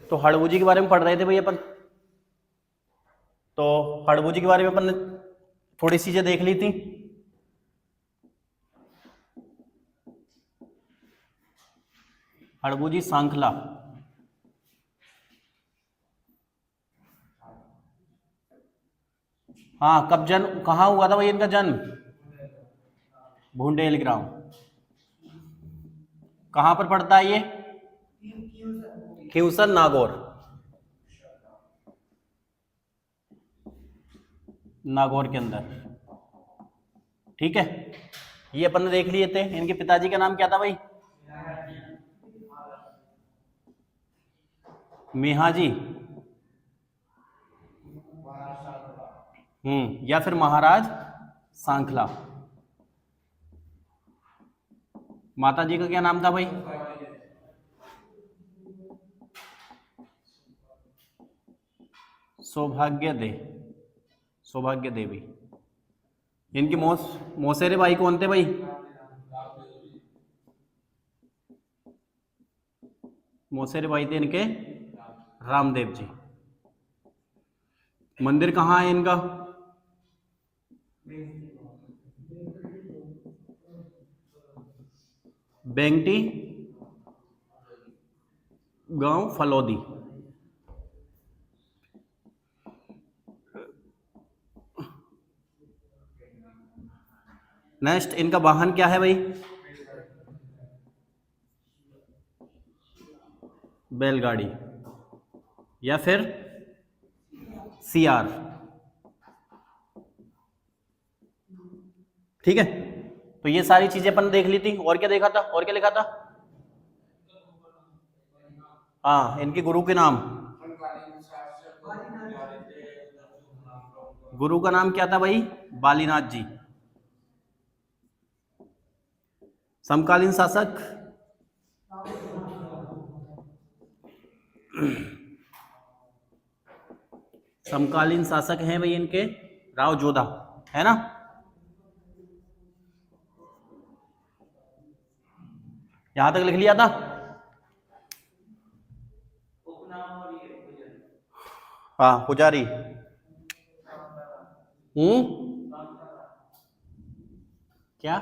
तो हड़बूजी के बारे में पढ़ रहे थे भाई अपन। तो हड़बूजी के बारे में अपन ने थोड़ी चीजें देख ली थी। हड़बूजी सांखला, हाँ, कब जन्म कहाँ हुआ था भाई इनका जन्म? भूंडेल ग्राम। कहां पर पड़ता है ये? खींवसर नागौर, नागौर के अंदर। ठीक है, ये अपन ने देख लिए थे। इनके पिताजी का नाम क्या था भाई? मेहाजी, या फिर महाराज सांखला। माता जी का क्या नाम था भाई? सौभाग्य दे, सौभाग्य देवी। इनके मौसेरे भाई कौन थे भाई? मौसेरे भाई थे इनके रामदेव जी। मंदिर कहाँ है इनका? बेंगटी गांव फलौदी। नेक्स्ट, इनका वाहन क्या है भाई? बैलगाड़ी या फिर सियार। ठीक है, तो ये सारी चीजें अपन देख ली थी। और क्या देखा था? और क्या लिखा था? हाँ, इनके गुरु के नाम। गुरु का नाम क्या था भाई? बालीनाथ जी। समकालीन शासक? समकालीन शासक हैं भाई इनके राव जोधा, है ना? यहां तक लिख लिया था? हाँ, पुजारी। क्या?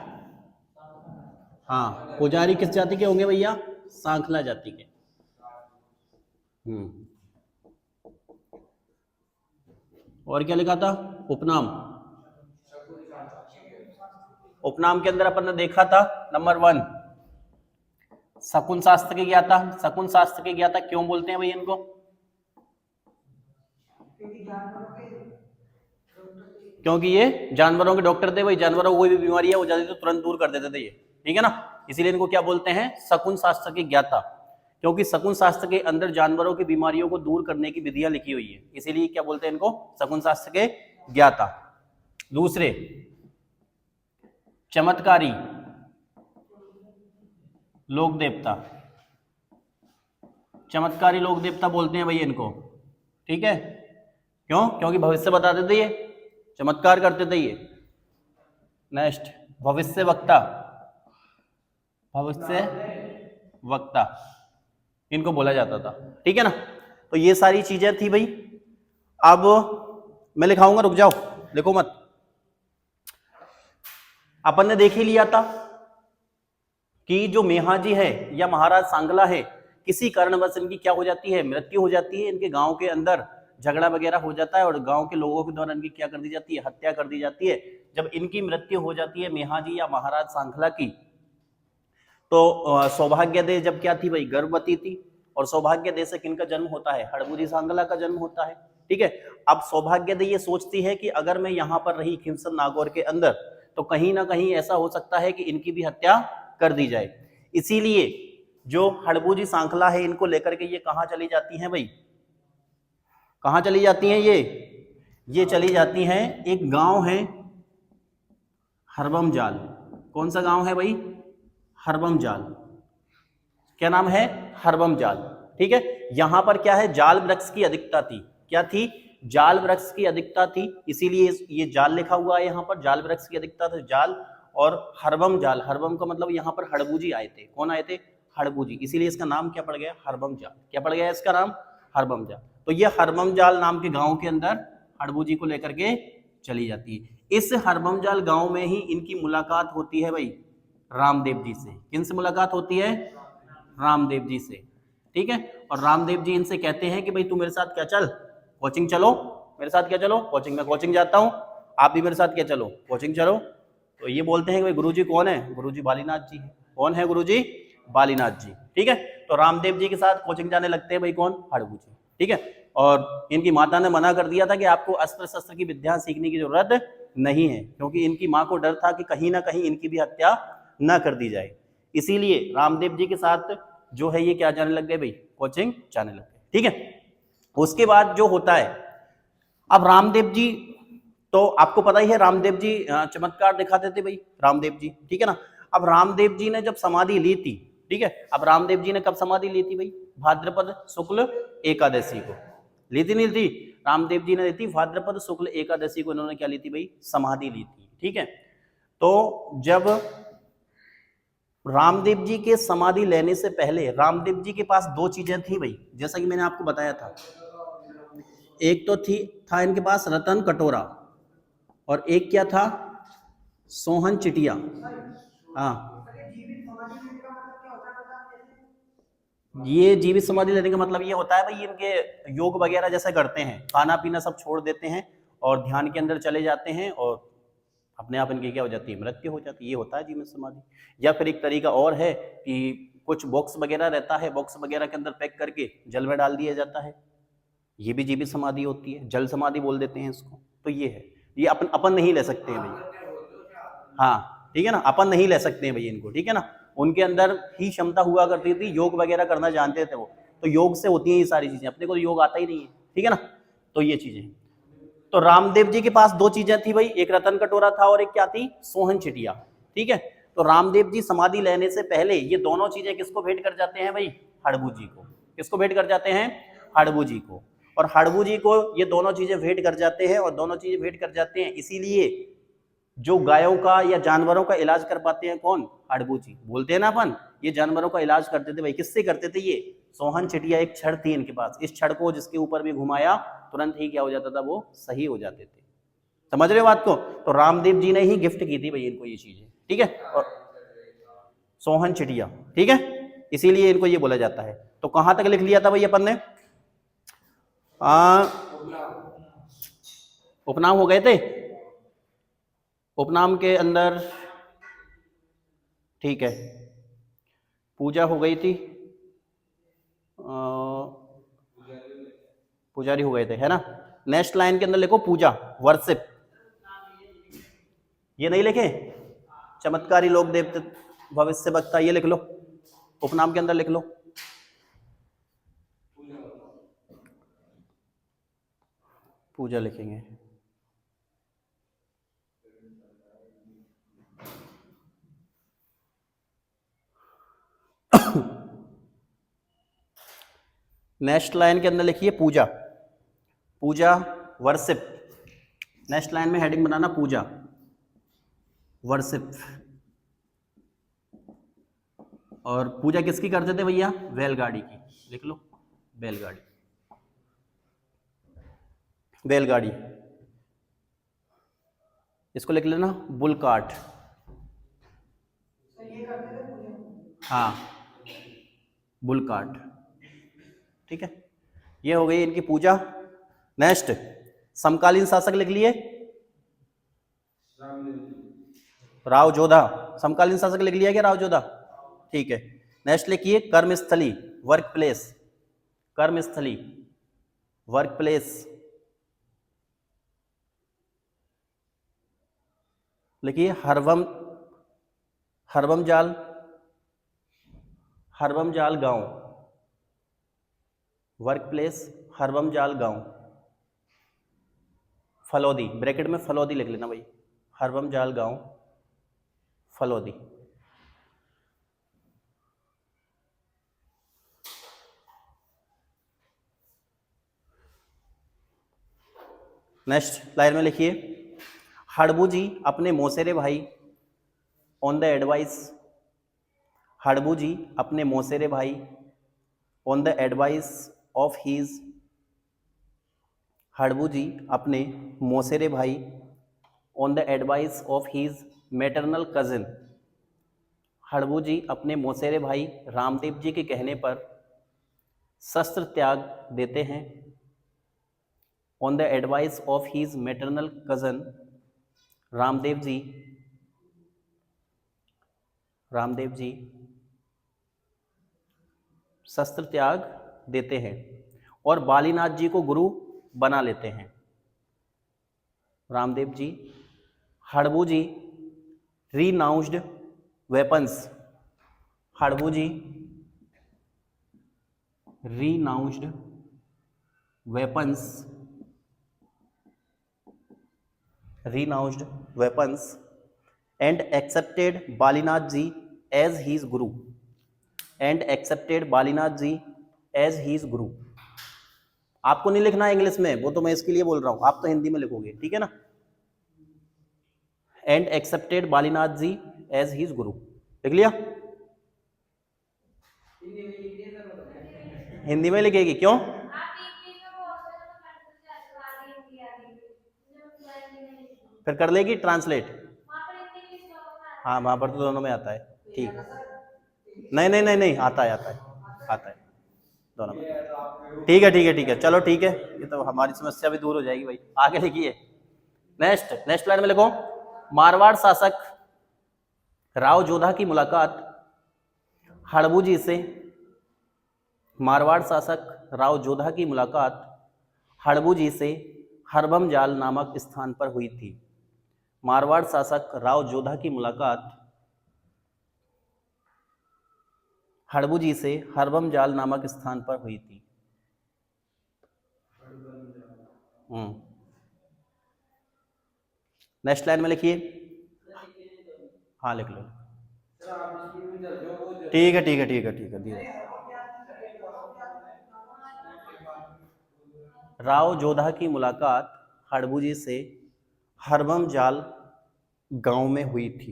हाँ, पुजारी किस जाति के होंगे भैया? सांखला जाति के। और क्या लिखा था? उपनाम। उपनाम के अंदर अपन ने देखा था नंबर 1 शकुन शास्त्र के ज्ञाता। शकुन शास्त्र के ज्ञाता क्यों बोलते हैं भाई इनको? क्योंकि ये जानवरों के डॉक्टर थे भाई। जानवरों को कोई भी बीमारी है वो जाती तो तुरंत दूर कर देते थे ये, ठीक है ना? इसीलिए इनको क्या बोलते हैं? शकुन शास्त्र के ज्ञाता। क्योंकि शकुन शास्त्र के अंदर जानवरों की बीमारियों को दूर करने की विधियां लिखी हुई है, इसीलिए क्या बोलते हैं इनको? शकुन शास्त्र के ज्ञाता। दूसरे, चमत्कारी लोक देवता। चमत्कारी लोक देवता बोलते हैं भाई इनको, ठीक है? क्यों? क्योंकि भविष्य बताते थे ये, चमत्कार करते थे ये। नेक्स्ट, भविष्य वक्ता। भविष्य वक्ता इनको बोला जाता था, ठीक है ना? तो ये सारी चीजें थी भाई। अब मैं लिखाऊंगा, रुक जाओ, लिखो मत। अपन ने देख ही लिया था कि जो मेहाजी है या महाराज सांगला है, किसी कारणवश इनकी क्या हो जाती है? मृत्यु हो जाती है। इनके गांव के अंदर झगड़ा वगैरह हो जाता है और गांव के लोगों के द्वारा इनकी क्या कर दी जाती है? हत्या कर दी जाती है। जब इनकी मृत्यु हो जाती है मेहाजी या महाराज सांखला की, तो सौभाग्य दे जब क्या थी भाई? गर्भवती थी। और सौभाग्य दे से किनका जन्म होता है? हड़बूजी सांगला का जन्म होता है, ठीक है? अब सौभाग्य दे ये सोचती है कि अगर मैं यहां पर रही खींवसर नागौर के अंदर, तो कहीं ना कहीं ऐसा हो सकता है कि इनकी भी हत्या कर दी जाए। इसीलिए जो हड़बूजी सांखला है, इनको लेकर के ये कहां चली जाती हैं भाई? कहां चली जाती हैं ये चली जाती हैं, एक गांव है हरबम जाल। कौन सा गांव है भाई? हरबम जाल। क्या नाम है? हरबम जाल, ठीक है? यहां पर क्या है? जाल वृक्ष की अधिकता थी। क्या थी? जाल वृक्ष की अधिकता थी, इसीलिए ये जाल लिखा हुआ है यहां पर। जाल वृक्ष की अधिकता था, जाल। और हरबम जाल, हरबम का मतलब यहाँ पर हड़बूजी आए थे। कौन आए थे? हड़बूजी, इसीलिए इसका नाम क्या पड़ गया? हरबम जाल। क्या पड़ गया इसका नाम? हरबम जाल। तो ये हरबम जाल नाम के गांव के अंदर हड़बूजी को लेकर के चली जाती है। इस हरबम जाल गांव में ही इनकी मुलाकात होती है भाई रामदेव जी से। किन से मुलाकात होती है? रामदेव जी से। ठीक है, और रामदेव जी इनसे कहते हैं कि भाई तू मेरे साथ क्या चल, कोचिंग चलो, मेरे साथ क्या चलो कोचिंग, में कोचिंग जाता हूँ, आप भी मेरे साथ क्या चलो कोचिंग चलो। तो ये बोलते हैं कि भाई गुरुजी कौन है? गुरुजी बालीनाथ जी। कौन है गुरुजी? बालीनाथ जी। ठीक है, तो रामदेव जी के साथ कोचिंग जाने लगते हैं भाई कौन? हड़बू जी। ठीक है, और इनकी माता ने मना कर दिया था कि आपको अस्त्र शस्त्र की विद्या सीखने की जरूरत नहीं है, क्योंकि इनकी माँ को डर था कि कहीं ना कहीं इनकी भी हत्या न कर दी जाए। इसीलिए रामदेव जी के साथ जो है ये क्या जाने लग गए भाई? कोचिंग जाने लग गए। ठीक है, उसके बाद जो होता है, अब रामदेव जी तो आपको पता ही है रामदेव जी चमत्कार दिखाते थे भाई रामदेव जी। ठीक है ना, अब रामदेव जी ने जब समाधि ली थी, ठीक है, अब रामदेव जी ने कब समाधि ली थी भाई? भाद्रपद शुक्ल एकादशी को। ली थी नहीं ली थी? रामदेव जी ने ली थी भाद्रपद शुक्ल एकादशी को, इन्होंने क्या ली थी भाई? समाधि ली थी। ठीक है, तो जब रामदेव जी के समाधि लेने से पहले रामदेव जी के पास दो चीजें थी भाई, जैसा कि मैंने आपको बताया था। एक तो था इनके पास रतन कटोरा, और एक क्या था? सोहन चिटिया। हाँ, ये जीवित समाधि लेने का मतलब ये होता है भाई इनके योग वगैरह जैसे करते हैं, खाना पीना सब छोड़ देते हैं और ध्यान के अंदर चले जाते हैं और अपने आप इनकी क्या हो जाती है? मृत्यु हो जाती है। ये होता है जीवित समाधि। या फिर एक तरीका और है कि कुछ बॉक्स वगैरह रहता है, बॉक्स वगैरह के अंदर पैक करके जल में डाल दिया जाता है, ये भी जीवित समाधि होती है, जल समाधि बोल देते हैं इसको। तो ये है, ये अपन अपन नहीं ले सकते हैं भैया। हाँ ठीक है ना, अपन नहीं ले सकते हैं भैया इनको। ठीक है ना, उनके अंदर ही क्षमता हुआ करती थी, योग वगैरह करना जानते थे वो, तो योग से होती है ये सारी चीजें, अपने को तो योग आता ही नहीं है। ठीक है ना, तो ये चीजें। तो रामदेव जी के पास दो चीजें थी भाई, एक रतन कटोरा था और एक क्या थी? सोहन चिटिया। ठीक है, तो रामदेव जी समाधि लेने से पहले ये दोनों चीजें किसको भेंट कर जाते हैं भाई? हड़बू जी को। किसको भेंट कर जाते हैं? हड़बू जी को। और हड़बू जी को ये दोनों चीजें भेंट कर जाते हैं, और दोनों चीजें भेंट कर जाते हैं इसीलिए जो गायों का या जानवरों का इलाज कर पाते हैं कौन? हड़बू जी। बोलते हैं ना अपन, ये जानवरों का इलाज करते थे भाई। किससे करते थे? ये सोहन चिटिया एक छड़ थी इनके पास, इस छड़ को जिसके ऊपर भी घुमाया तुरंत ही क्या हो जाता था? वो सही हो जाते थे। समझ रहे हो बात को? तो रामदेव जी ने ही गिफ्ट की थी भाई इनको ये चीजें। ठीक है, और सोहन चिटिया। ठीक है, इसीलिए इनको ये बोला जाता है। तो कहां तक लिख लिया था भाई अपन ने? उपनाम हो गए थे। उपनाम के अंदर ठीक है, पूजा हो गई थी, पुजारी हो गए थे, है ना। नेक्स्ट लाइन के अंदर लिखो पूजा, वर्शिप। ये नहीं लिखे? चमत्कारी लोक देवते भविष्य वक्ता, ये लिख लो, उपनाम के अंदर लिख लो। पूजा लिखेंगे। नेक्स्ट लाइन के अंदर लिखिए पूजा, पूजा वर्शिप। नेक्स्ट लाइन में हेडिंग बनाना पूजा वर्शिप। और पूजा किसकी करते थे भैया? बैलगाड़ी की। लिख लो, बैलगाड़ी, बैलगाड़ी। इसको लिख लेना बुल कार्ट। हाँ, बुल कार्ट। ठीक है, ये हो गई इनकी पूजा। नेक्स्ट समकालीन शासक लिख लिए, राव जोधा। समकालीन शासक लिख लिया क्या? राव जोधा। ठीक है, नेक्स्ट लिखिए कर्मस्थली, वर्क प्लेस। कर्मस्थली, वर्क प्लेस लिखिए हरवम, हरवम जाल, हरवम जाल गांव, वर्क प्लेस हरवम जाल गांव। फलौदी, ब्रैकेट में फलौदी लिख लेना भाई, हरवम जाल गांव फलौदी। नेक्स्ट लाइन में लिखिए हड़बू जी अपने मौसेरे भाई on the advice, Harbu ji अपने मौसेरे भाई, on the advice of his, Harbu ji अपने मौसेरे भाई, on the advice of his maternal cousin, Harbu ji अपने मौसेरे भाई रामदेव जी के कहने पर शस्त्र त्याग देते हैं, on the advice of his maternal cousin, Ramdev ji शस्त्र त्याग देते हैं और बालीनाथ जी को गुरु बना लेते हैं। Ramdev ji, Harbu ji renounced weapons, Harbu ji renounced weapons, renounced weapons and accepted Balinath ji as his guru, and accepted Balinath ji as his guru। आपको नहीं लिखना है इंग्लिश में, वो तो मैं इसके लिए बोल रहा हूं, आप तो हिंदी में लिखोगे, ठीक है ना। and accepted Balinath ji as his guru, लिख लिया? हिंदी में लिखेगी क्यों? फिर कर लेगी ट्रांसलेट? हाँ वहां पर तो दोनों में आता है, ठीक। नहीं आता है दोनों में। ठीक है चलो ठीक है, ये तो हमारी समस्या भी दूर हो जाएगी भाई। आगे लिखिए, नेक्स्ट लाइन में लिखो, मारवाड़ शासक राव जोधा की मुलाकात हड़बू जी से, मारवाड़ शासक राव जोधा की मुलाकात हड़बू जी से हरभम जाल नामक स्थान पर हुई थी। मारवाड़ शासक राव जोधा की मुलाकात हड़बू जी से हरभम जाल नामक स्थान पर हुई थी। नेक्स्ट लाइन में लिखिए, हाँ लिख लो। ठीक है धीरे। राव जोधा की मुलाकात हड़बू जी से हरभम जाल गांव में हुई थी।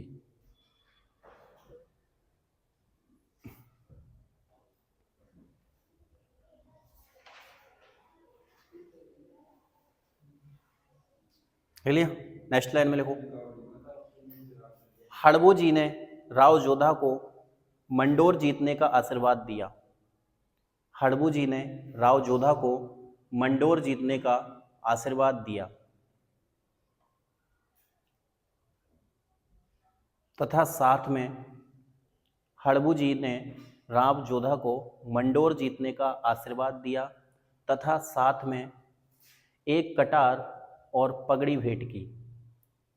नेक्स्ट लाइन में लिखो, हड़बू जी ने राव जोधा को मंडोर जीतने का आशीर्वाद दिया। हड़बू जी ने राव जोधा को मंडोर जीतने का आशीर्वाद दिया तथा साथ में, हड़बू जी ने राव जोधा को मंडोर जीतने का आशीर्वाद दिया तथा साथ में एक कटार और पगड़ी भेंट की,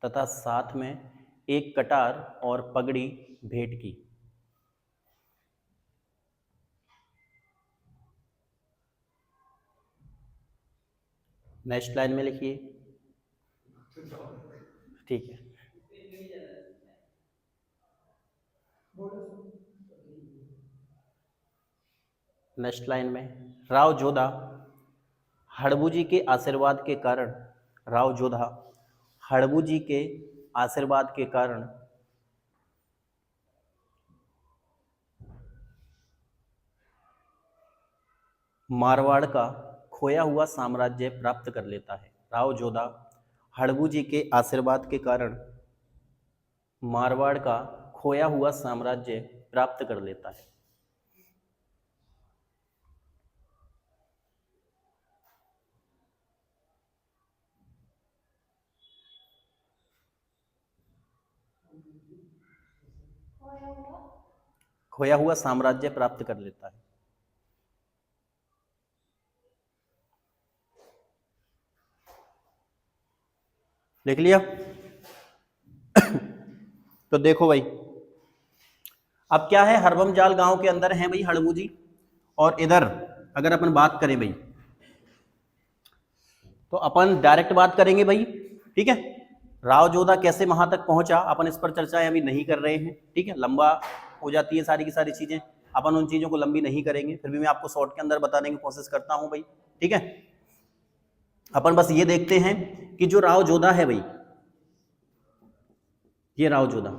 तथा साथ में एक कटार और पगड़ी भेंट की। नेक्स्ट लाइन में लिखिए, ठीक है। नेक्स्ट लाइन में, राव जोधा हड़बू जी के आशीर्वाद के कारण, राव जोधा हड़बू जी के आशीर्वाद के कारण मारवाड़ का खोया हुआ साम्राज्य प्राप्त कर लेता है। राव जोधा हड़बू जी के आशीर्वाद के कारण मारवाड़ का खोया हुआ साम्राज्य प्राप्त कर लेता है। खोया हुआ साम्राज्य प्राप्त कर लेता है। लिख लिया? तो देखो भाई, अब क्या है, हरभम जाल गांव के अंदर है भाई हड़बू जी, और इधर अगर अपन बात करें भाई तो अपन डायरेक्ट बात करेंगे भाई, ठीक है। राव जोधा कैसे वहां तक पहुंचा, अपन इस पर चर्चाएं अभी नहीं कर रहे हैं, ठीक है, लंबा हो जाती है सारी की सारी चीजें, अपन उन चीजों को लंबी नहीं करेंगे, फिर भी मैं आपको शॉर्ट के अंदर बताने की कोशिश करता हूं भाई, ठीक है। अपन बस ये देखते हैं कि जो राव जोधा है भाई, ये राव जोधा,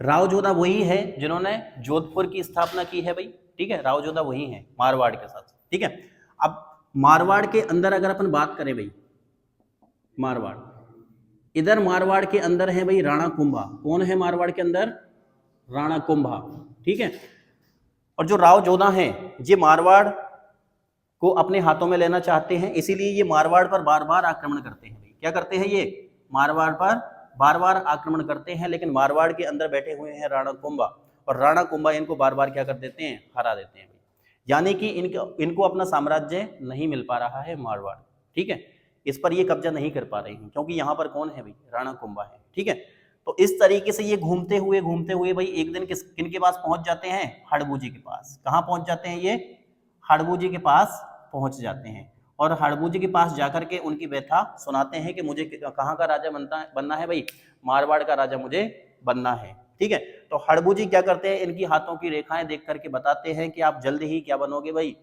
राव जोधा वही है जिन्होंने जोधपुर की स्थापना की है भाई, ठीक है, राव जोधा वही है मारवाड़ के साथ, ठीक है। अब मारवाड़ के अंदर अगर अपन बात करें भाई, मारवाड़, इधर मारवाड़ के अंदर है भाई राणा कुंभा। कौन है मारवाड़ के अंदर? राणा कुंभा, ठीक है। और जो राव जोधा हैं ये मारवाड़ को अपने हाथों में लेना चाहते हैं, इसीलिए ये मारवाड़ पर बार बार आक्रमण करते हैं। क्या करते हैं? ये मारवाड़ पर बार बार आक्रमण करते हैं, लेकिन मारवाड़ के अंदर बैठे हुए हैं राणा कुंभा, और राणा कुंभा इनको बार बार क्या कर देते हैं? हरा देते हैं। यानी कि इनको अपना साम्राज्य नहीं मिल पा रहा है मारवाड़, ठीक है, इस पर ये कब्जा नहीं कर पा रहे हैं, क्योंकि यहाँ पर कौन है भाई? राणा कुंभा है, ठीक है। तो इस तरीके से ये घूमते हुए भाई एक दिन किनके पास पहुंच जाते हैं? हड़बू जी के पास। कहाँ पहुंच जाते हैं ये? हड़बू जी के पास पहुंच जाते हैं, और हड़बू जी के पास जाकर के उनकी व्यथा सुनाते हैं कि मुझे कहाँ का राजा बनना है भाई? मारवाड़ का राजा मुझे बनना है, ठीक है। तो हड़बू जी क्या करते हैं? इनकी हाथों की रेखाएं देख करके बताते हैं कि आप जल्द ही क्या बनोगे भाई?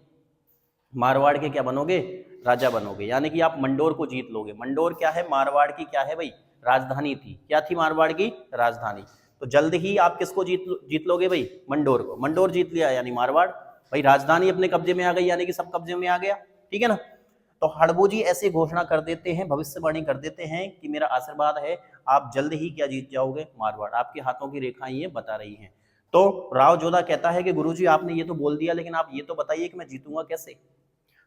मारवाड़ के क्या बनोगे? राजा बनोगे, यानी कि आप मंडोर को जीत लोगे। मंडोर क्या है? मारवाड़ की क्या है भाई? राजधानी थी। क्या थी मारवाड़ की? राजधानी। तो जल्द ही आप किसको जीत लोगे भाई? मंडोर को। मंडोर जीत लिया यानी मारवाड़ भाई, राजधानी अपने कब्जे में आ गई, यानी कि सब कब्जे में आ गया, ठीक है ना। तो हड़बू जी ऐसी घोषणा कर देते हैं, भविष्यवाणी कर देते हैं कि मेरा आशीर्वाद है, आप जल्द ही क्या जीत जाओगे? मारवाड़। आपके हाथों की रेखाएं ये बता रही हैं। तो राव जोधा कहता है कि गुरुजी आपने ये तो बोल दिया, लेकिन आप ये तो बताइए कि मैं जीतूंगा कैसे?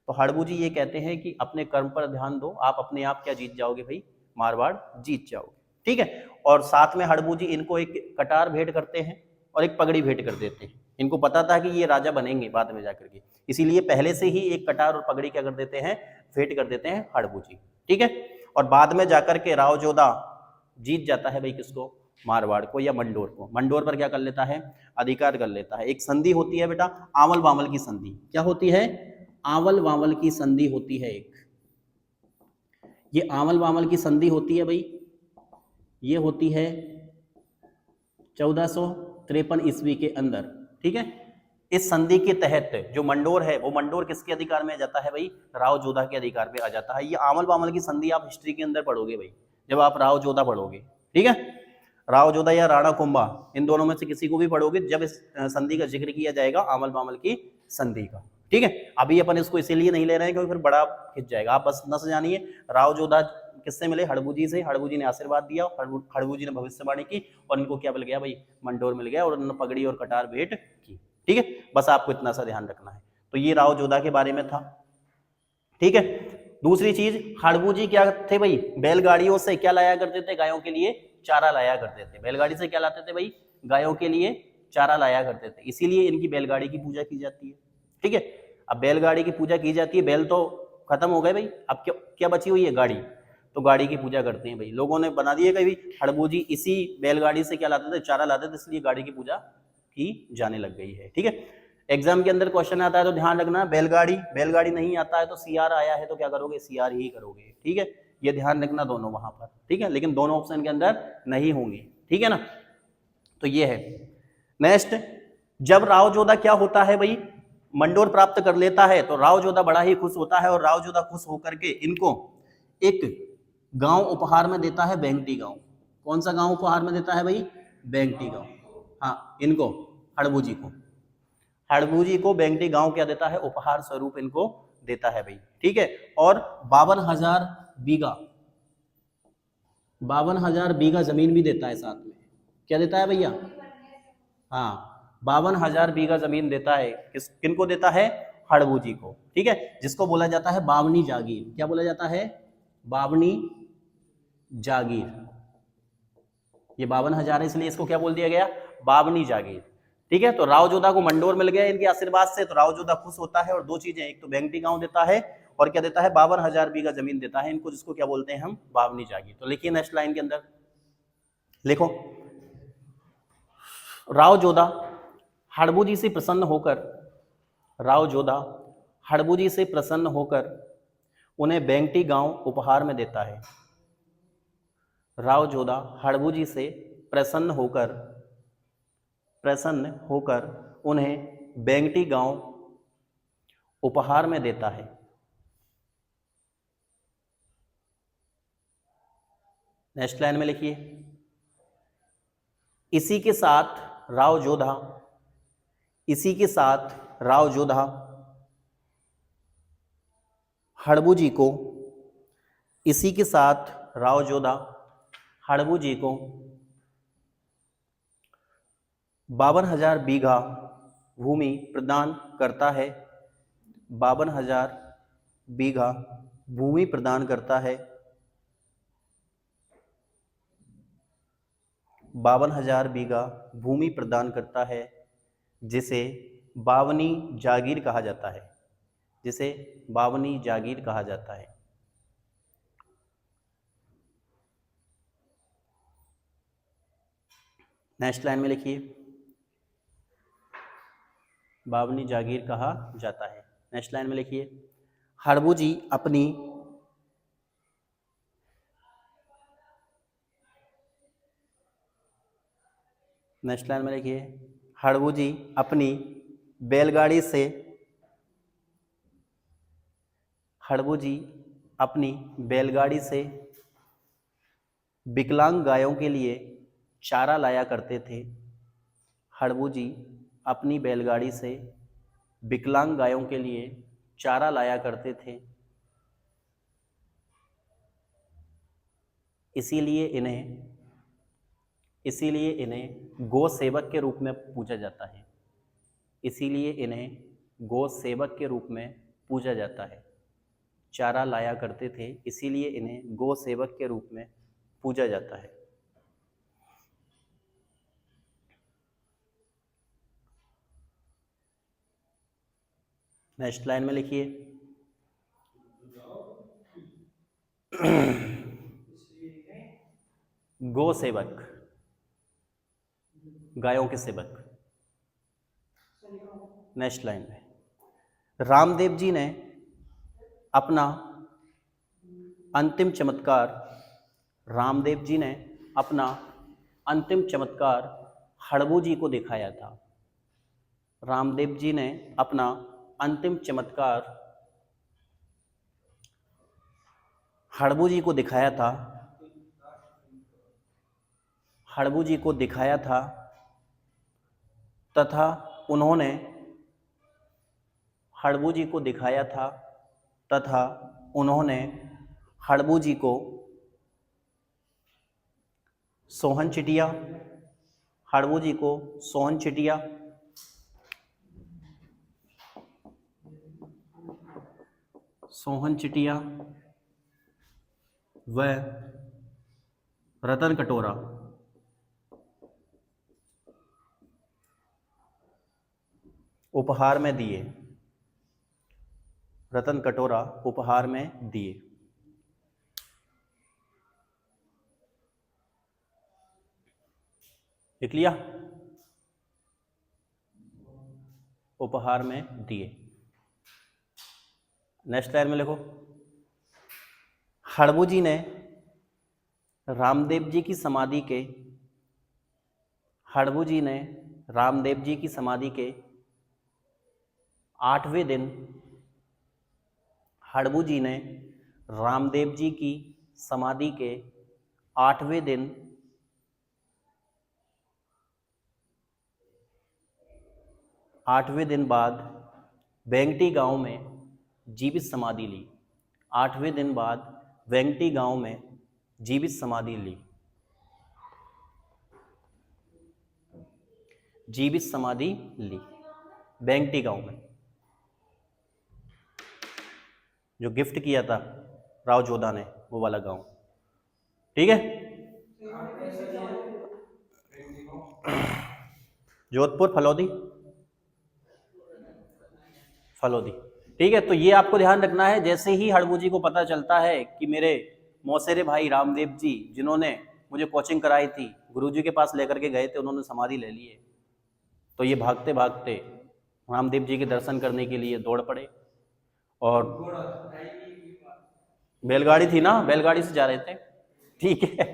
तो हड़बू जी ये कहते हैं कि अपने कर्म पर ध्यान दो, आप अपने आप क्या जीत जाओगे भाई? मारवाड़ जीत जाओगे, ठीक है। और साथ में हड़बू जी इनको एक कटार भेंट करते हैं और एक पगड़ी भेंट कर देते हैं। इनको पता था कि ये राजा बनेंगे बाद में जाकर के, इसीलिए पहले से ही एक कटार और पगड़ी क्या कर देते हैं? भेंट कर देते हैं हड़बू जी, ठीक है। और बाद में जाकर के राव जोधा जीत जाता है भाई किसको? मारवाड़ को या मंडोर को। मंडोर पर क्या कर लेता है? अधिकार कर लेता है। एक संधि होती है बेटा, आंवल बांवल की संधि। क्या होती है? आंवल बांवल की संधि होती है एक। ये आंवल बांवल की संधि होती है भाई, ये होती है 1453 ईस्वी के अंदर, ठीक है। इस संधि के तहत जो मंडोर है, वो मंडोर किसके अधिकार में आ जाता है भाई? राव जोधा के अधिकार में आ जाता है। ये आंवल बांवल की संधि आप हिस्ट्री के अंदर पढ़ोगे भाई, जब आप राव जोधा पढ़ोगे, ठीक है। राव जोधा या राणा कुंभा, इन दोनों में से किसी को भी पढ़ोगे जब इस संधि का जिक्र किया जाएगा, आंवल बांवल की संधि का, ठीक है। अभी अपन इसको इसीलिए नहीं ले रहे हैं क्योंकि फिर बड़ा खिंच जाएगा। आप बस न जानिए राव जोधा किससे मिले? हड़बू जी से। हड़बू जी ने आशीर्वाद दिया, हड़बू जी ने भविष्यवाणी की, और इनको क्या मिल गया भाई? मंडोर मिल गया, और उन्होंने पगड़ी और कटार भेंट की, ठीक है। बस आपको इतना सा ध्यान रखना है। तो ये राव जोधा के बारे में था, ठीक है। दूसरी चीज, हड़बू जी क्या थे भाई? बैलगाड़ियों से क्या लाया करते थे? गायों के लिए चारा लाया करते थे। बैलगाड़ी से क्या लाते थे भाई? गायों के लिए चारा लाया करते थे, इसीलिए इनकी बैलगाड़ी की पूजा की जाती है, ठीक है। अब बैलगाड़ी की पूजा की जाती है, बैल तो खत्म हो गए भाई, अब क्या बची हुई है? गाड़ी। तो गाड़ी की पूजा करते हैं भाई। लोगों ने बना दिया कि हड़बू जी इसी बैलगाड़ी से क्या लाते थे? चारा लाते थे, इसलिए गाड़ी की पूजा की जाने लग गई है, ठीक है। एग्जाम के अंदर क्वेश्चन आता है तो ध्यान रखना, बैलगाड़ी नहीं आता है तो सीआर आया है तो क्या करोगे? सीआर ही करोगे, ठीक है। ये ध्यान रखना दोनों वहां पर, ठीक है, लेकिन दोनों ऑप्शन के अंदर नहीं होंगे, ठीक है ना। तो ये है। नेक्स्ट, जब राव जोधा क्या होता है भाई? मंडोर प्राप्त कर लेता है, तो राव जोधा बड़ा ही खुश होता है, और राव जोधा खुश होकर के इनको एक गांव उपहार में देता है, बेंगटी गांव। कौन सा गांव उपहार में देता है भाई? बेंगटी गांव। हाँ, इनको, हड़बू जी को। हड़बू जी को बेंगटी गांव क्या देता है? उपहार स्वरूप इनको देता है भाई, ठीक है। और 52,000 बीघा, 52,000 बीघा जमीन भी देता है साथ में। क्या देता है भैया? हाँ, 52,000 बीघा जमीन देता है। किनको देता है? हड़बू जी को, ठीक है, जिसको बोला जाता है बावनी जागीर। क्या बोला जाता है? बावनी जागीर। ये 52,000 है, इसलिए इसको क्या बोल दिया गया? बावनी जागीर, ठीक है। तो राव जोधा को मंडोर मिल गया इनके आशीर्वाद से, तो राव जोधा खुश होता है, और दो चीजें, एक तो बेंगटी गांव देता है, और क्या देता है? 52,000 बीघा जमीन देता है इनको, जिसको क्या बोलते हैं हम? बावनी जागीर। तो लिखिए नेक्स्ट लाइन के अंदर, लिखो, राव जोधा हड़बू जी से प्रसन्न होकर, राव जोधा हड़बू जी से प्रसन्न होकर उन्हें बेंगटी गांव उपहार में देता है। राव जोधा हड़बू जी से प्रसन्न होकर उन्हें बेंगटी गांव उपहार में देता है। नेक्स्ट लाइन में लिखिए, इसी के साथ राव जोधा, इसी के साथ राव जोधा हड़बू जी को, इसी के साथ राव जोधा हड़बू जी को 52,000 बीघा भूमि प्रदान करता है, 52,000 बीघा भूमि प्रदान करता है, 52,000 बीघा भूमि प्रदान करता है, जिसे बावनी जागीर कहा जाता है, जिसे बावनी जागीर कहा जाता है। नेक्स्ट लाइन में लिखिए, बावनी जागीर कहा जाता है। नेक्स्ट लाइन में लिखिए, हड़बू जी अपनी नेक्स्ट लाइन में लिखिए, हड़बू जी अपनी बैलगाड़ी से, हड़बू जी अपनी बैलगाड़ी से विकलांग गायों के लिए चारा लाया करते थे। हड़बू जी अपनी बैलगाड़ी से विकलांग गायों के लिए चारा लाया करते थे, इसीलिए इन्हें गौ सेवक के रूप में पूजा जाता है, इसीलिए इन्हें गौ सेवक के रूप में पूजा जाता है। चारा लाया करते थे, इसीलिए इन्हें गौ सेवक के रूप में पूजा जाता है। नेक्स्ट लाइन में लिखिए, गौ सेवक, गायों के सेवक। नेक्स्ट लाइन में, रामदेव जी ने अपना अंतिम चमत्कार, रामदेव जी ने अपना अंतिम चमत्कार हड़बू जी को दिखाया था। रामदेव जी ने अपना अंतिम चमत्कार हड़बू जी को दिखाया था, हड़बू जी को दिखाया था तथा उन्होंने हड़बू जी को दिखाया था तथा उन्होंने हड़बू जी को सोहन चिटिया, हड़बू जी को सोहन चिटिया, सोहन चिटिया व रतन कटोरा उपहार में दिए, रतन कटोरा उपहार में दिए। लिख लिया, उपहार में दिए। नेक्स्ट लाइन में लिखो, हड़बू जी ने रामदेव जी की समाधि के, हड़बू जी ने रामदेव जी की समाधि के 8वें दिन, हड़बू जी ने रामदेव जी की समाधि के 8वें दिन 8वें दिन बाद वेंगटी गांव में जीवित समाधि ली। 8वें दिन बाद वेंगटी गांव में जीवित समाधि ली, जीवित समाधि ली वेंगटी गांव में, जो गिफ्ट किया था राव जोधा ने, वो वाला गांव। ठीक है, जोधपुर फलौदी, फलौदी। ठीक है, तो ये आपको ध्यान रखना है। जैसे ही हड़बू जी को पता चलता है कि मेरे मौसेरे भाई रामदेव जी, जिन्होंने मुझे कोचिंग कराई थी, गुरुजी के पास लेकर के गए थे, उन्होंने समाधि ले ली है, तो ये भागते भागते रामदेव जी के दर्शन करने के लिए दौड़ पड़े। और बैलगाड़ी थी ना, बैलगाड़ी से जा रहे थे। ठीक है,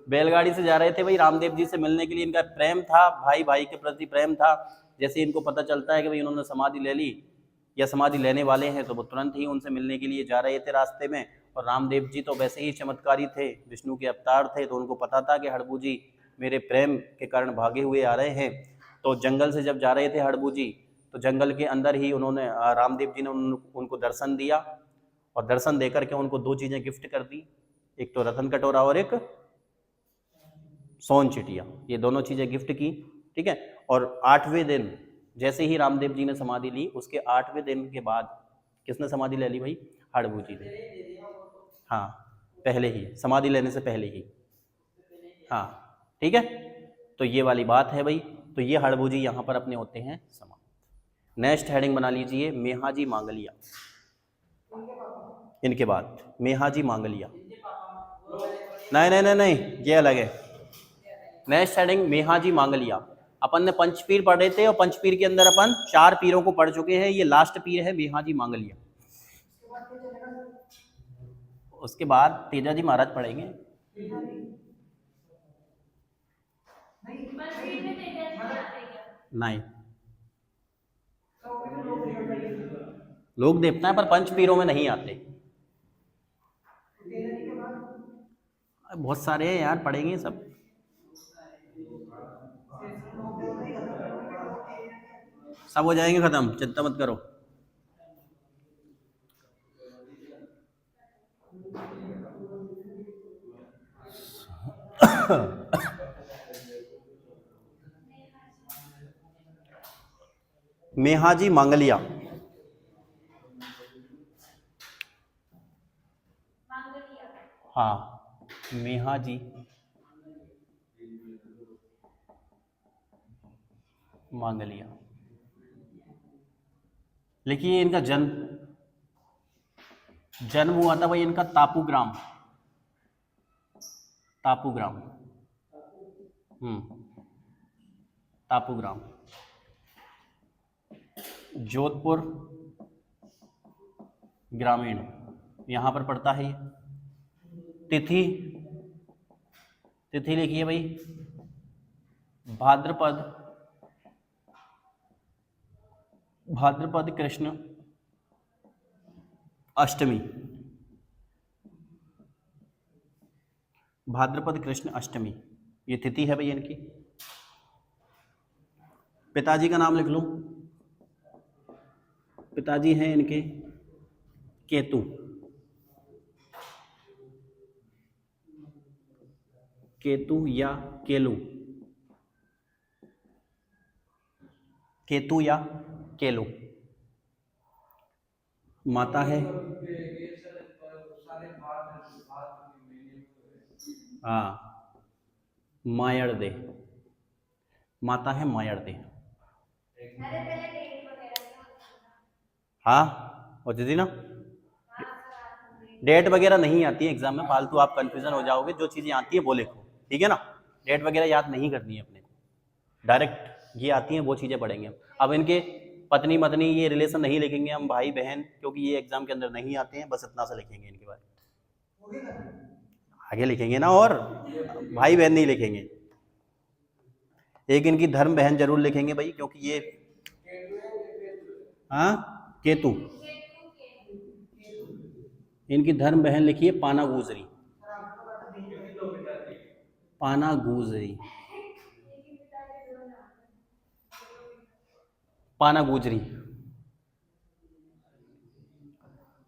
बैलगाड़ी से जा रहे थे भाई, रामदेव जी से मिलने के लिए। इनका प्रेम था, भाई भाई के प्रति प्रेम था। जैसे इनको पता चलता है कि भाई उन्होंने समाधि ले ली या समाधि लेने वाले हैं, तो वो तुरंत ही उनसे मिलने के लिए जा रहे थे रास्ते में। और रामदेव जी तो वैसे ही चमत्कारी थे, विष्णु के अवतार थे, तो उनको पता था कि हड़बू जी मेरे प्रेम के कारण भागे हुए आ रहे हैं। तो जंगल से जब जा रहे थे हड़बू जी, तो जंगल के अंदर ही उन्होंने रामदेव जी ने उनको दर्शन दिया, और दर्शन देकर के उनको दो चीजें गिफ्ट कर दी, एक तो रतन कटोरा और एक सोन चिटिया, ये दोनों चीजें गिफ्ट की। ठीक है। और 8वें दिन जैसे ही रामदेव जी ने समाधि ली, उसके 8वें दिन के बाद किसने समाधि ले ली भाई? हड़बू जी ने। हाँ, पहले ही, समाधि लेने से पहले ही। हाँ, ठीक है। तो ये वाली बात है भाई। तो ये हड़बू जी यहाँ पर अपने होते हैं समाप्त। नेक्स्ट हेडिंग बना लीजिए मेहाजी मांगलिया। इनके बाद मेहाजी मांगलिया। नहीं नहीं नहीं नहीं, ये अलग है। Next heading Mehaji Mangaliya. अपन ने पंचपीर पढ़े थे, और पंचपीर के अंदर अपन 4 पीरों को पढ़ चुके हैं। ये लास्ट पीर है मेहाजी मांगलिया। उसके बाद तेजाजी महाराज पढ़ेंगे। नहीं, लोक देवता है पर पंच पीरों में नहीं आते। बहुत सारे हैं यार, पढ़ेंगे सब। सब हो जाएंगे खत्म, चिंता मत करो। मेहाजी मांगलिया। हाँ, मेहाजी मांगलिया। लिखिए इनका जन्म हुआ था भाई इनका तापूग्राम। तापूग्राम। तापूग्राम, जोधपुर ग्रामीण, यहां पर पड़ता है ये। तिथि, तिथि लिखिए भाई भाद्रपद, भाद्रपद कृष्ण अष्टमी। भाद्रपद कृष्ण अष्टमी ये तिथि है भाई इनकी। पिताजी का नाम लिख लो। पिताजी हैं इनके केतु। केतु या केलू, केतु या केलू। माता है, हाँ, मायरदे। माता है मायरदे। हाँ, और दीदी ना, डेट वगैरह नहीं आती है एग्जाम में, फालतू आप कंफ्यूजन हो जाओगे। जो चीजें आती है वो लिखो, ठीक है ना। डेट वगैरह याद नहीं करनी है अपने को, डायरेक्ट ये आती हैं वो चीजें पढ़ेंगे। अब इनके पत्नी मतनी ये रिलेशन नहीं लिखेंगे हम, भाई बहन, क्योंकि ये एग्जाम के अंदर नहीं आते हैं। बस इतना सा लिखेंगे इनके बारे में, आगे लिखेंगे ना, और भाई बहन नहीं लिखेंगे। एक इनकी धर्म बहन जरूर लिखेंगे भाई, क्योंकि ये, हाँ, केतु। इनकी धर्म बहन लिखिए पाना गुजरी। पाना गुजरी, पाना गुजरी।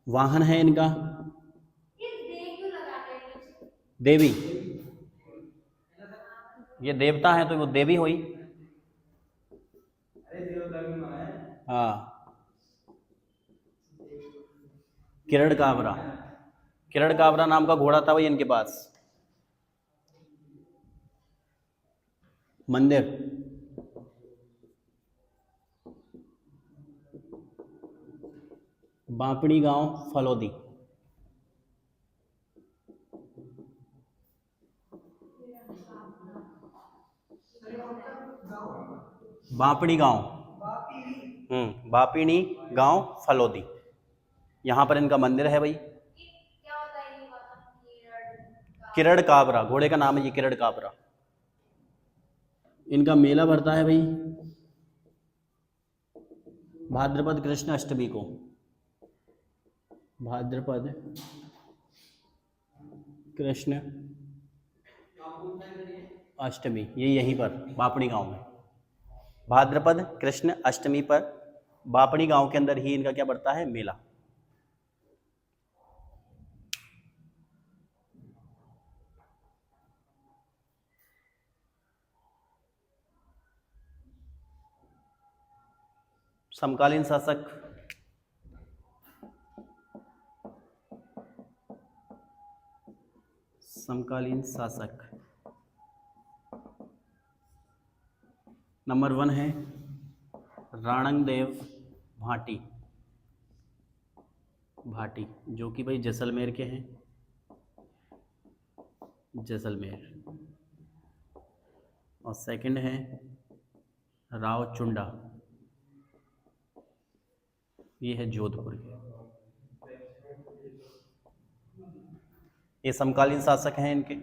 वाहन है इनका देवी। ये देवता है तो वो देवी हुई। हाँ, किरण काबरा। किरण काबरा नाम का घोड़ा था भाई इनके पास। मंदिर, बापड़ी गांव फलोदी। बापड़ी गांव, बापिनी गांव फलोदी, यहां पर इनका मंदिर है भाई। किरण काबरा घोड़े का नाम है, ये किरण काबरा। इनका मेला भरता है भाई भाद्रपद कृष्ण अष्टमी को। भाद्रपद कृष्ण अष्टमी, ये यहीं पर बापड़ी गांव में, भाद्रपद कृष्ण अष्टमी पर बापड़ी गांव के अंदर ही इनका क्या पड़ता है, मेला। समकालीन शासक, समकालीन शासक नंबर 1 है राणंगदेव भाटी, भाटी जो कि भाई जैसलमेर के हैं, जैसलमेर। और सेकंड है राव चुंडा, ये है जोधपुर के। ये समकालीन शासक हैं इनके।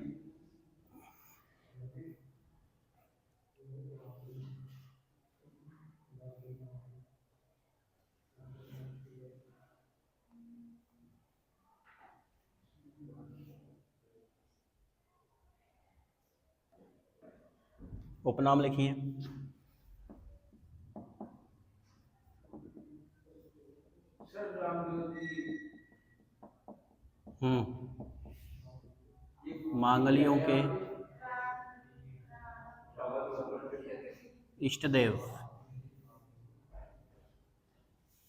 उपनाम लिखिए। मांगलियों के इष्ट देव।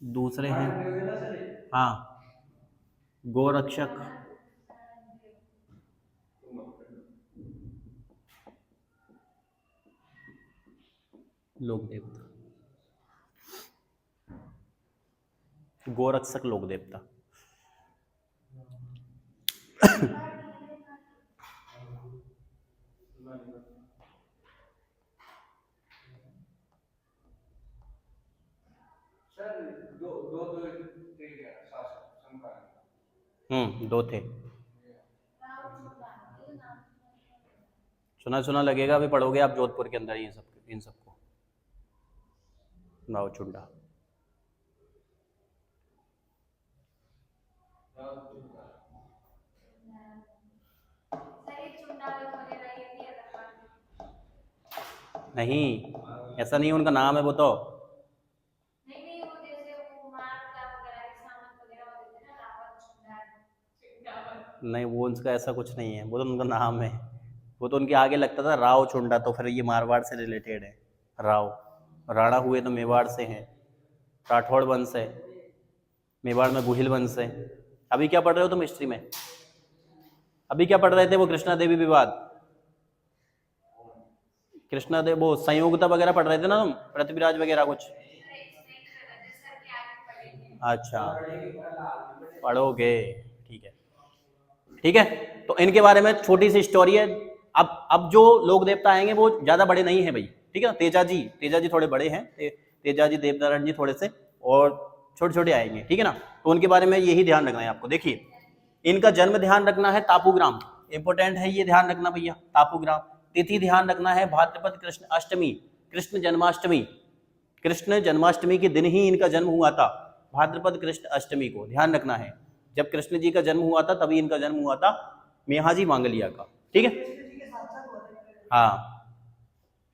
दूसरे हैं हाँ गोरक्षक, लोक देवता, गोरक्षक लोक देवता। दो थे, सुना सुना लगेगा, अभी पढ़ोगे आप जोधपुर के अंदर ये सब, इन सबको। राव चुंडा, नहीं ऐसा नहीं, उनका नाम है वो तो। नहीं वो उनका ऐसा कुछ नहीं है, वो तो उनका नाम है, वो तो उनके आगे लगता था राव चुंडा, तो फिर ये मारवाड़ से रिलेटेड है। राव, राणा हुए तो मेवाड़ से हैं, राठौड़ वंश है, मेवाड़ में गुहिल वंश है। अभी क्या पढ़ रहे हो तुम हिस्ट्री में? अभी क्या पढ़ रहे थे वो कृष्णा देवी विवाद, कृष्णा देव वो संयोगता वगैरह पढ़ रहे थे ना तुम, पृथ्वीराज वगैरह कुछ? अच्छा पढ़ोगे, ठीक है ठीक है। तो इनके बारे में छोटी सी स्टोरी है। अब जो लोक देवता आएंगे वो ज्यादा बड़े नहीं है भाई, ठीक है ना। तेजा जी थोड़े बड़े हैं, तेजा जी, देवनारायण जी थोड़े से और छोटे छोटे आएंगे, ठीक है ना। तो उनके बारे में यही ध्यान रखना है आपको। देखिए इनका जन्म ध्यान रखना है तापूग्राम, इंपोर्टेंट है ये, ध्यान रखना भैया तापूग्राम। तिथि ध्यान रखना है भाद्रपद कृष्ण अष्टमी, कृष्ण जन्माष्टमी, कृष्ण जन्माष्टमी के दिन ही इनका जन्म हुआ था, भाद्रपद कृष्ण अष्टमी को ध्यान रखना है। जब कृष्ण जी का जन्म हुआ था तभी इनका जन्म हुआ था मेहाजी मांगलिया का, ठीक है। हाँ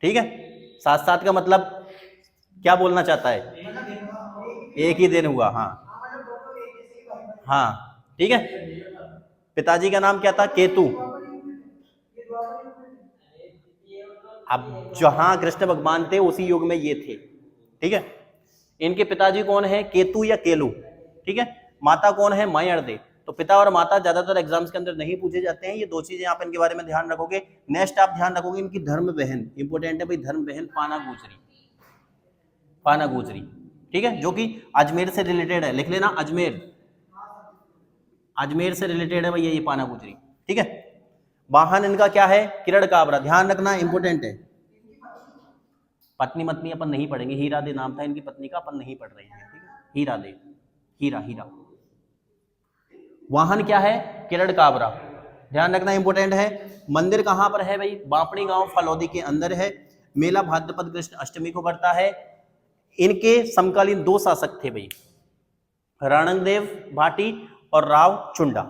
ठीक है, साथ साथ का मतलब क्या बोलना चाहता है, एक ही दिन हुआ, हाँ हाँ ठीक है। पिताजी का नाम क्या था, केतु। अब जहां कृष्ण भगवान थे उसी युग में ये थे, ठीक है। इनके पिताजी कौन है, केतु या केलू, ठीक है। माता कौन है, मायर्दे। तो पिता और माता ज्यादातर एग्जाम्स के अंदर नहीं पूछे जाते हैं, ये दो चीजें आप इनके बारे में ध्यान रखोगे। नेक्स्ट आप ध्यान रखोगे इनकी धर्म बहन, इंपोर्टेंट है भाई, धर्म बहन पाना गुजरी, पाना गुजरी, ठीक है, जो कि अजमेर से रिलेटेड है, लिख लेना अजमेर, अजमेर से रिलेटेड है भैया ये पाना गुजरी, ठीक है। वाहन इनका क्या है, किरण काबरा, ध्यान रखना इंपोर्टेंट है। पत्नी मतनी अपन नहीं पढ़ेंगे, हीरा दे नाम था इनकी पत्नी का, अपन नहीं पढ़ रहे हैं, ठीक है। हीरा दे, हीरा हीरा। वाहन क्या है, किरण काबरा, ध्यान रखना इंपोर्टेंट है। मंदिर कहां पर है भाई, बापड़ी गांव फलौदी के अंदर है। मेला भाद्रपद कृष्ण अष्टमी को पड़ता है। इनके समकालीन दो शासक थे भाई, राणंगदेव भाटी और राव चुंडा।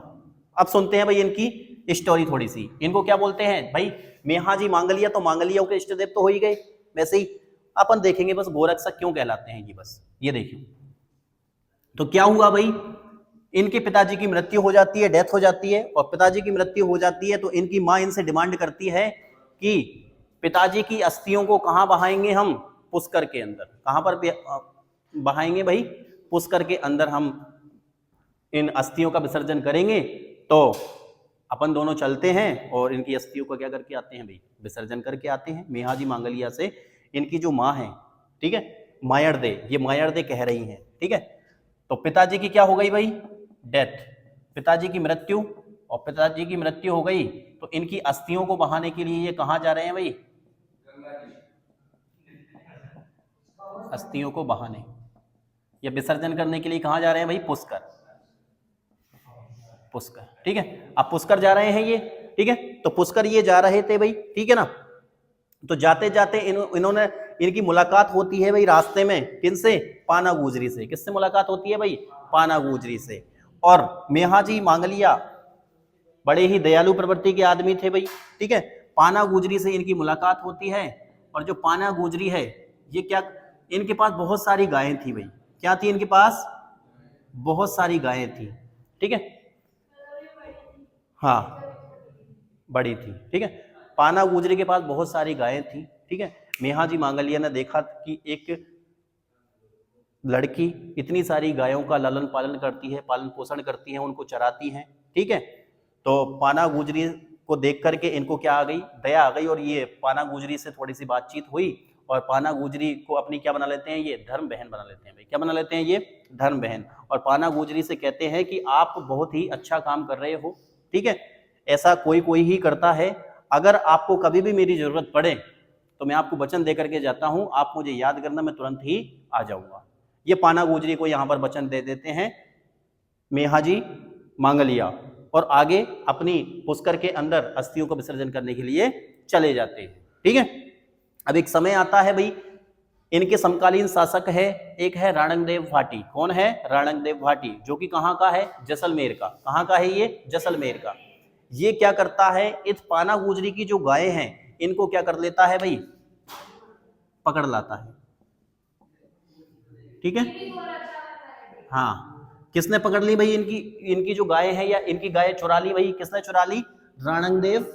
अब सुनते हैं भाई इनकी स्टोरी थोड़ी सी। इनको क्या बोलते हैं भाई, मेहा जी मांगलिया, तो मांगलियों के इष्ट देव तो हो ही गए। वैसे ही अपन देखेंगे बस गोरक्षक क्यों कहलाते हैं ये, बस ये देखिए। तो क्या हुआ भाई, इनके पिताजी की मृत्यु हो जाती है, डेथ हो जाती है, और पिताजी की मृत्यु हो जाती है तो इनकी माँ इनसे डिमांड करती है कि पिताजी की अस्थियों को कहाँ बहाएंगे हम, पुष्कर के अंदर। कहाँ पर बहाएंगे भाई, पुष्कर के अंदर हम इन अस्थियों का विसर्जन करेंगे। तो अपन दोनों चलते हैं और इनकी अस्थियों का क्या करके आते हैं भाई, विसर्जन करके आते हैं। मेहाजी मांगलिया से इनकी जो माँ है, ठीक है, मायरदे, ये मायरदे कह रही हैं, ठीक है। तो पिताजी की क्या हो गई भाई, डेथ, पिताजी की मृत्यु, और पिताजी की मृत्यु हो गई तो इनकी अस्थियों को बहाने के लिए ये कहाँ जा रहे हैं भाई, अस्थियों को बहाने या विसर्जन करने के लिए कहाँ जा रहे हैं भाई, पुष्कर, पुष्कर, ठीक है। अब पुष्कर जा रहे हैं ये, ठीक है। तो पुष्कर ये जा रहे थे भाई, ठीक है ना। तो जाते जाते इन्होंने, इनकी मुलाकात होती है भाई रास्ते में, किनसे, पाना गुजरी से। किससे मुलाकात होती है भाई, पाना गुजरी से। और मेहाजी मांगलिया बड़े ही दयालु प्रवृत्ति के आदमी थे भाई, ठीक है। पाना गुजरी से इनकी मुलाकात होती है, और जो पाना गुजरी है ये क्या, इनके पास बहुत सारी गायें थी भाई। क्या थी इनके पास, बहुत सारी गायें थी, ठीक है। हाँ, बड़ी थी, ठीक है। पाना गुजरी के पास बहुत सारी गायें थी, ठीक है। मेहाजी मांगलिया ने देखा कि एक लड़की इतनी सारी गायों का लालन पालन करती है, पालन पोषण करती है, उनको चराती है, ठीक है। तो पाना गुजरी को देख करके इनको क्या आ गई, दया आ गई, और ये पाना गुजरी से थोड़ी सी बातचीत हुई, और पाना गुजरी को अपनी क्या बना लेते हैं, ये धर्म बहन बना लेते हैं भाई। क्या बना लेते हैं, ये धर्म बहन। और पाना गुजरी से कहते हैं कि आप बहुत ही अच्छा काम कर रहे हो, ठीक है, ऐसा कोई कोई ही करता है। अगर आपको कभी भी मेरी जरूरत पड़े तो मैं आपको वचन दे करके जाता हूं, आप मुझे याद करना, मैं तुरंत ही आ जाऊंगा। ये पाना गुजरी को यहां पर वचन दे देते हैं मेहाजी मांगलिया, और आगे अपनी पुष्कर के अंदर अस्थियों को विसर्जन करने के लिए चले जाते हैं, ठीक है। अब एक समय आता है भाई, इनके समकालीन शासक है, एक है राणंगदेव भाटी। कौन है, राणंगदेव भाटी, जो कि कहाँ का है, जैसलमेर का। कहाँ का है ये, जैसलमेर का। ये क्या करता है, इस पाना गुजरी की जो गायें हैं इनको क्या कर लेता है भाई, पकड़ लाता है, ठीक है। हाँ, किसने पकड़ ली भाई, इनकी इनकी जो गायें हैं, या इनकी गायें चुरा ली भाई, किसने चुरा ली, राणंगदेव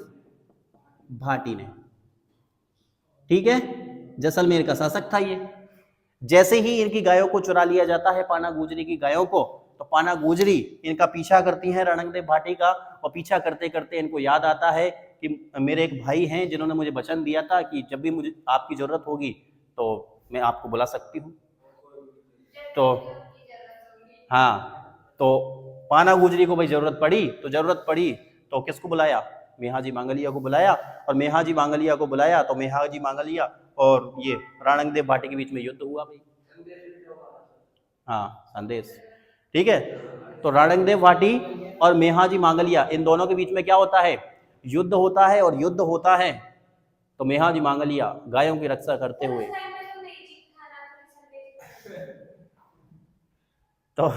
भाटी ने, ठीक है। जैसलमेर का शासक था ये। जैसे ही इनकी गायों को चुरा लिया जाता है, पाना गुजरी की गायों को, तो पाना गुजरी इनका पीछा करती है, राणंगदेव भाटी का, और पीछा करते करते इनको याद आता है कि मेरे एक भाई हैं जिन्होंने मुझे वचन दिया था कि जब भी मुझे आपकी जरूरत होगी तो मैं आपको बुला सकती हूँ। तो हाँ, तो पाना गुजरी को भाई जरूरत पड़ी तो किसको बुलाया, मेहाजी मांगलिया को बुलाया, और मेहाजी मांगलिया को बुलाया तो मेहाजी मांगलिया और ये राणंगदेव भाटी के बीच में युद्ध हुआ भाई। हाँ, संदेश, ठीक है। तो राणंगदेव भाटी और मेहाजी मांगलिया, इन दोनों के बीच में क्या होता है, युद्ध होता है। और युद्ध होता है तो मेहाजी मांगलिया गायों की रक्षा करते हुए तो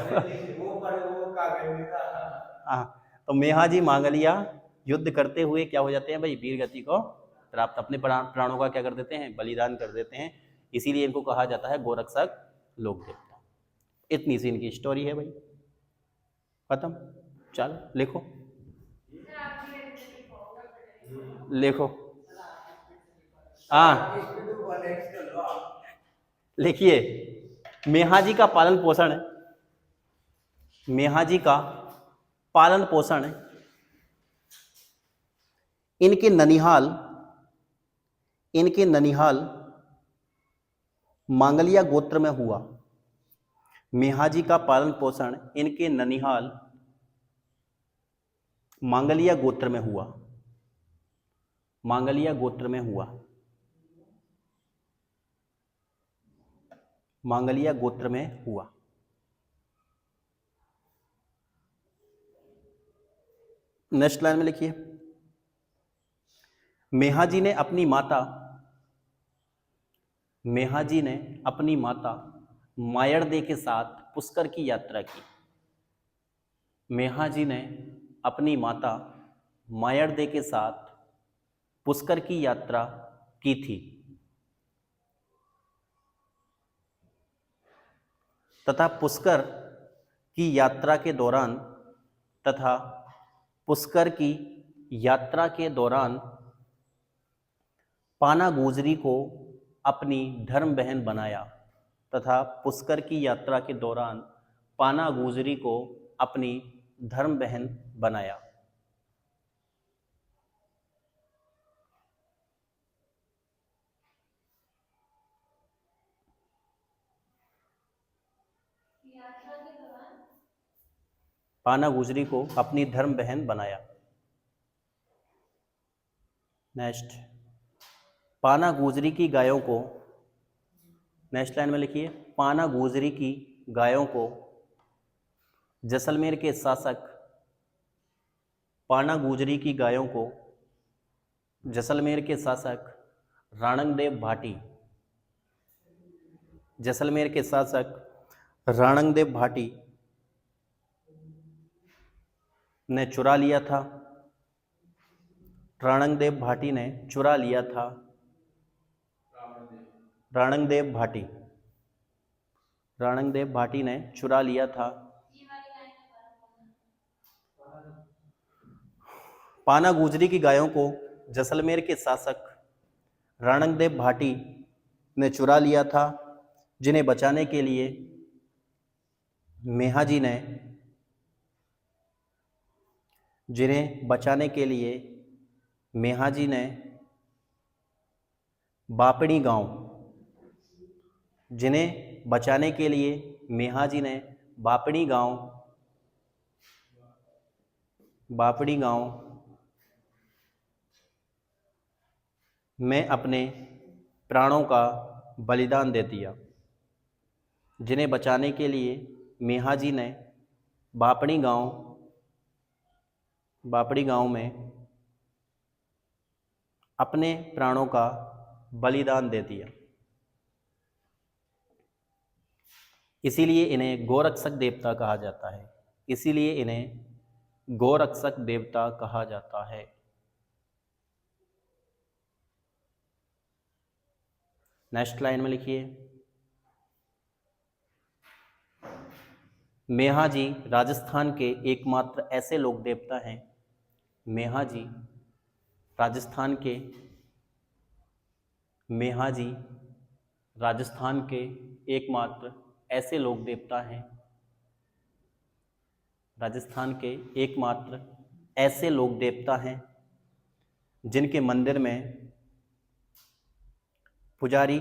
तो मेहाजी मांगलिया युद्ध करते हुए क्या हो जाते हैं भाई, वीर गति को प्राप्त, अपने प्राणों का क्या कर देते हैं, बलिदान कर देते हैं। इसीलिए इनको कहा जाता है गोरक्षक लोक देवता। इतनी सी इनकी स्टोरी है भाई, खत्म। चल लिखो, लिखो। हाँ, लिखिए, मेहाजी का पालन पोषण है, मेहाजी का पालन पोषण है इनके ननिहाल मांगलिया गोत्र में हुआ। मेहाजी का पालन पोषण इनके ननिहाल मांगलिया गोत्र में हुआ, मांगलिया गोत्र में हुआ, मांगलिया गोत्र में हुआ। नेक्स्ट लाइन में लिखिए, मेहाजी ने अपनी माता मायरदे के साथ पुष्कर की यात्रा की। मेहाजी ने अपनी माता मायार्दे के साथ पुष्कर की यात्रा की थी तथा पुष्कर की यात्रा के दौरान तथा पुष्कर की यात्रा के दौरान पाना गुजरी को अपनी धर्म बहन बनाया तथा पुष्कर की यात्रा के दौरान पाना गुजरी को अपनी धर्म बहन बनाया। पाना गुजरी को अपनी धर्म बहन बनाया। नेक्स्ट, पाना गुजरी की गायों को, नेक्स्ट लाइन में लिखिए, पाना गुजरी की गायों को जैसलमेर के शासक, पाना गुजरी की गायों को जैसलमेर के शासक राणंगदेव भाटी, जैसलमेर के शासक राणंगदेव भाटी ने चुरा लिया था। राणंगदेव भाटी ने चुरा लिया था। राणंगदेव भाटी, राणंगदेव भाटी ने चुरा लिया था। पाना गुजरी की गायों को जैसलमेर के शासक राणंगदेव भाटी ने चुरा लिया था, जिन्हें बचाने के लिए मेहाजी ने, जिन्हें बचाने के लिए मेहाजी ने बापड़ी गांव, जिन्हें बचाने के लिए मेहाजी ने बापड़ी गांव में अपने प्राणों का बलिदान दे दिया। जिन्हें बचाने के लिए मेहाजी ने बापड़ी गांव में अपने प्राणों का बलिदान दे दिया। इसीलिए इन्हें गोरक्षक देवता कहा जाता है। इसीलिए इन्हें गोरक्षक देवता कहा जाता है। नेक्स्ट लाइन में लिखिए, मेहाजी राजस्थान के एकमात्र ऐसे लोक देवता हैं। मेहाजी राजस्थान के एकमात्र ऐसे लोक देवता हैं। राजस्थान के एकमात्र ऐसे लोक देवता हैं जिनके मंदिर में पुजारी,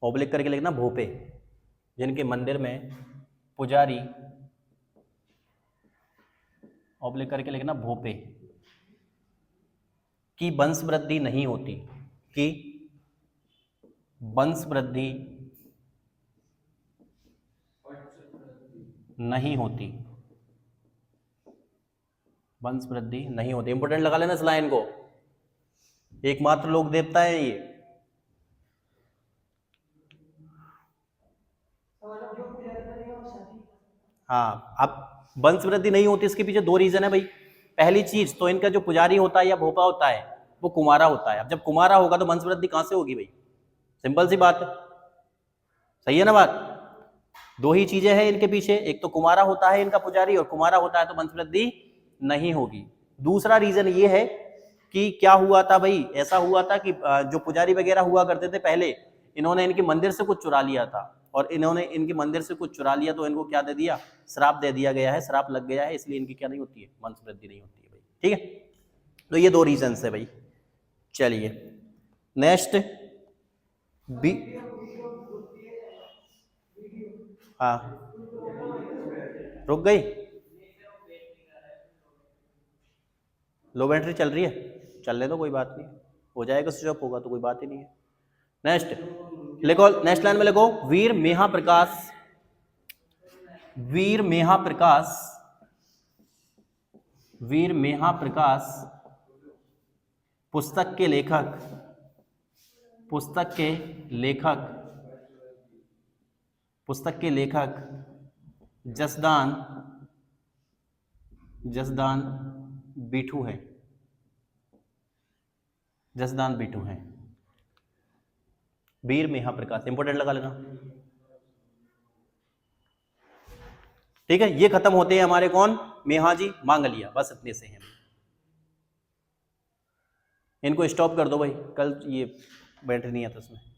ओब्लिक करके लिखना भोपे, जिनके मंदिर में पुजारी, ओब्लिक करके लिखना भोपे, की वंश वृद्धि नहीं होती, की वंश वृद्धि नहीं होती, वंश वृद्धि नहीं होती। इंपोर्टेंट लगा लेना इस लाइन को, एकमात्र लोक देवता है ये। हाँ, अब वंश वृद्धि नहीं होती, इसके पीछे दो रीजन है भाई। पहली चीज तो इनका जो पुजारी होता है या भोपा होता है वो कुमारा होता है। अब जब कुमारा होगा तो वंश वृद्धि कहां से होगी भाई? सिंपल सी बात है, सही है ना बात? दो ही चीजें हैं इनके पीछे, एक तो कुमारा होता है इनका पुजारी, और कुमारा होता है तो वंश वृद्धि नहीं होगी। दूसरा रीजन ये है कि क्या हुआ था भाई, ऐसा हुआ था कि जो पुजारी वगैरह हुआ करते थे पहले, इन्होंने इनके मंदिर से कुछ चुरा लिया था, और इन्होंने इनके मंदिर से कुछ चुरा लिया तो इनको क्या दे दिया? श्राप दे दिया गया है, श्राप लग गया है, इसलिए इनकी क्या नहीं होती है? वंश वृद्धि नहीं होती है भाई। ठीक है, तो ये दो रीजन है भाई। चलिए नेक्स्ट बी, हाँ रुक गई, लो बैटरी चल रही है, चलने दो, कोई बात नहीं, हो जाएगा, स्विच ऑफ होगा तो कोई बात ही नहीं है। नेक्स्ट लिखो, नेक्स्ट लाइन में लिखो, वीर मेहाप्रकाश, वीर मेहाप्रकाश, वीर मेहाप्रकाश पुस्तक के लेखक, पुस्तक के लेखक, पुस्तक के लेखक जसदान, जसदान बिठू है, जसदान बिठू है। वीर मेहा प्रकाश, इंपॉर्टेंट लगा लेना। ठीक है, ये खत्म होते हैं हमारे कौन, मेहाजी मांगलिया, बस इतने से हैं। इनको स्टॉप कर दो भाई, कल ये बैटरी नहीं आता उसमें।